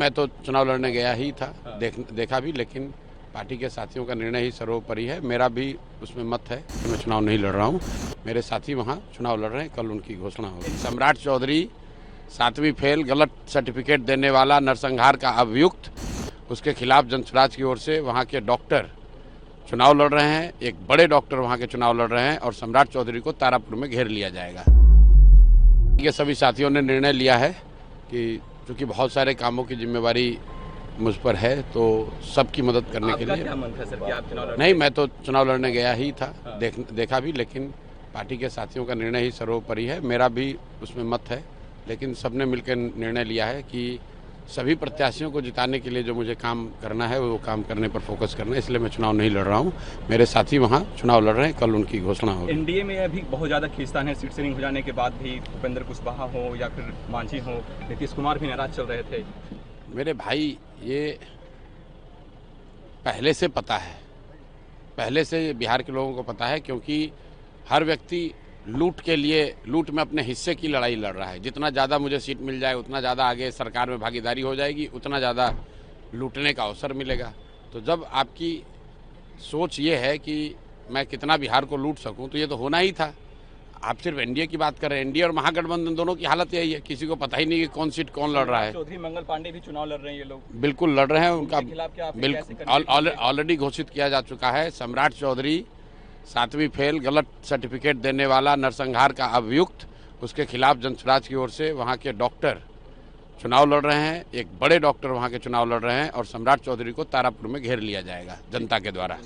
मैं तो चुनाव लड़ने गया ही था, देखा भी, लेकिन पार्टी के साथियों का निर्णय ही सर्वोपरि है। मेरा भी उसमें मत है कि मैं चुनाव नहीं लड़ रहा हूँ। मेरे साथी वहाँ चुनाव लड़ रहे हैं, कल उनकी घोषणा होगी। सम्राट चौधरी 7वीं फेल, गलत सर्टिफिकेट देने वाला, नरसंहार का अभियुक्त, उसके खिलाफ जनसुराज की ओर से वहाँ के डॉक्टर चुनाव लड़ रहे हैं। एक बड़े डॉक्टर वहाँ के चुनाव लड़ रहे हैं और सम्राट चौधरी को तारापुर में घेर लिया जाएगा। ये सभी साथियों ने निर्णय लिया है कि चूँकि बहुत सारे कामों की जिम्मेवारी मुझ पर है, तो सबकी मदद करने के लिए। क्या मन था सर कि आप चुनाव नहीं, मैं तो चुनाव लड़ने गया ही था, देखा भी, लेकिन पार्टी के साथियों का निर्णय ही सर्वोपरि है। मेरा भी उसमें मत है, लेकिन सबने मिलकर निर्णय लिया है कि सभी प्रत्याशियों को जिताने के लिए जो मुझे काम करना है वो काम करने पर फोकस करना है, इसलिए मैं चुनाव नहीं लड़ रहा हूँ। मेरे साथी वहाँ चुनाव लड़ रहे हैं, कल उनकी घोषणा होगी। एनडीए में अभी बहुत ज़्यादा खींचतान है, सीट शेयरिंग हो जाने के बाद भी भूपेंद्र कुशवाहा हो या फिर मांझी हो, नीतीश कुमार भी नाराज चल रहे थे। मेरे भाई, ये पहले से पता है, पहले से बिहार के लोगों को पता है, क्योंकि हर व्यक्ति लूट के लिए, लूट में अपने हिस्से की लड़ाई लड़ रहा है। जितना ज़्यादा मुझे सीट मिल जाए उतना ज़्यादा आगे सरकार में भागीदारी हो जाएगी, उतना ज़्यादा लूटने का अवसर मिलेगा। तो जब आपकी सोच ये है कि मैं कितना बिहार को लूट सकूं, तो ये तो होना ही था। आप सिर्फ एनडीए की बात कर रहे हैं, एनडीए और महागठबंधन दोनों की हालत यही है, किसी को पता ही नहीं कि कौन सीट कौन लड़ रहा है। चौधरी मंगल पांडे भी चुनाव लड़ रहे हैं, ये लोग बिल्कुल लड़ रहे हैं, उनका खिलाफ क्या बिल्कुल ऑलरेडी घोषित किया जा चुका है। सम्राट चौधरी 7वीं फेल, गलत सर्टिफिकेट देने वाला, नरसंहार का अभियुक्त, उसके खिलाफ जनसुराज की ओर से वहाँ के डॉक्टर चुनाव लड़ रहे हैं। एक बड़े डॉक्टर वहाँ के चुनाव लड़ रहे हैं और सम्राट चौधरी को तारापुर में घेर लिया जाएगा जनता के द्वारा।